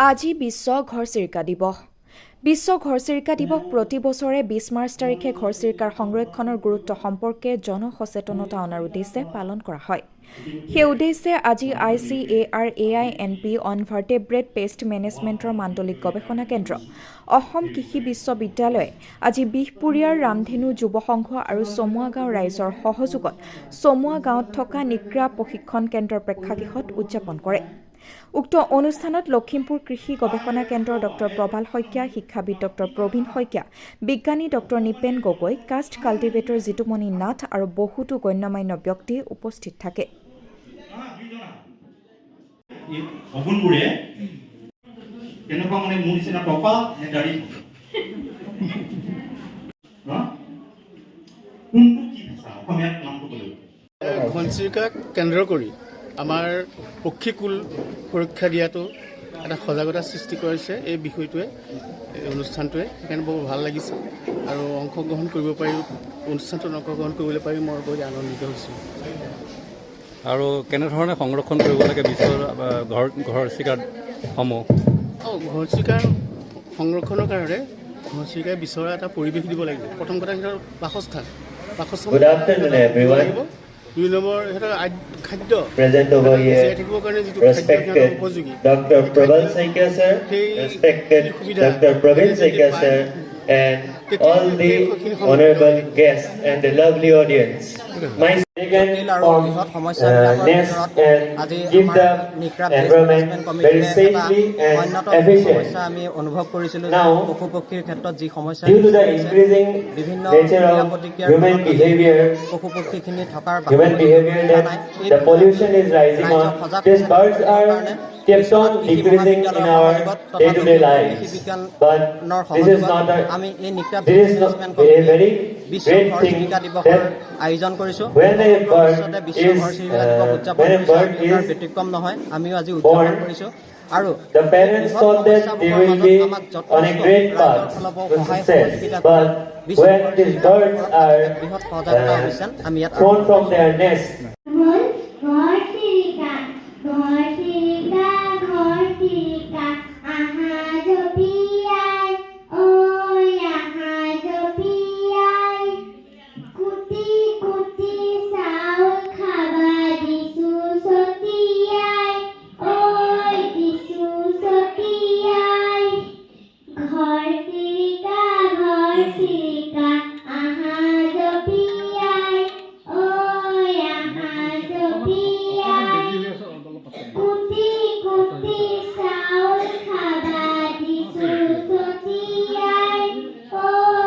আজি বিশ্ব ঘৰচিৰিকা দিৱস। বিশ্ব ঘৰচিৰিকা দিৱস প্ৰতি বছৰে ২০ মাৰ্চ তাৰিখে ঘৰচিৰিকাৰ সংৰক্ষণৰ গুৰুত্ব সম্পৰ্কে জনসচেতনতা অনাৰ উদ্দেশ্যে পালন কৰা হয়। সেই উদ্দেশ্যে আজি ICAR-AINP অন ভাৰ্টেব্ৰেট পেষ্ট মেনেজমেণ্টৰ মাণ্ডলিক গৱেষণা কেন্দ্ৰ, অসম কৃষি বিশ্ববিদ্যালয়ে আজি বিহপুৰীয়াৰ ৰামধেনু যুৱ সংঘ আৰু চমুৱা গাঁও ৰাইজৰ সহযোগত চমুৱা গাঁৱত থকা নিক্ৰা প্ৰশিক্ষণ কেন্দ্ৰৰ প্ৰেক্ষাগৃহত উদযাপন কৰে। উক্ত অনুষ্ঠানত লখিমপুৰ কৃষি গৱেষণা কেন্দ্ৰৰ ডক্টৰ প্ৰবাল শইকীয়া, শিক্ষাবিদ ডক্টৰ প্ৰবীণ শইকীয়া, বিজ্ঞানী doctor Nipen Gogoi, caste cultivator Jitumoni Nath আৰু বহুতো গণ্যমান্য ব্যক্তি উপস্থিত থাকে। ঘৰচিৰিকা কেন্দ্ৰ কৰি আমাৰ পক্ষীকুল সুৰক্ষা দিয়াটো এটা সজাগতা সৃষ্টি কৰিছে। এই বিষয়টোৱে অনুষ্ঠানটোৱে সেইকাৰণে বহু ভাল লাগিছে আৰু অংশগ্ৰহণ কৰিব পাৰি, অনুষ্ঠানটোত অংশগ্ৰহণ কৰিবলৈ পাৰি মই বহুত আনন্দিত হৈছোঁ। আৰু কেনেধৰণে সংৰক্ষণ কৰিব লাগে বিশ্বৰ ঘৰচিৰিকাসমূহ? ঘৰচিৰিকাৰ সংৰক্ষণৰ কাৰণে ঘৰচিৰিকাই বিচৰা এটা পৰিৱেশ দিব লাগিব। প্ৰথম কথা সিহঁতৰ বাসস্থান লাগিব। 2 নম্বৰ সিহঁতৰ খাদ্য Present over here, respected Dr. Prabal Saikia sir, respected Dr. Praveen Saikia sir, and all the honorable guests and the lovely audience. My second form nest and give the environment very safely and efficient. Now, due to the increasing nature of human behavior that the pollution is rising on, these birds are kept on decreasing in our day-to-day lives. But this is not a very great thing that when a bird is born, the parents thought that they will be on a great path to success. But when these birds are thrown from their nest,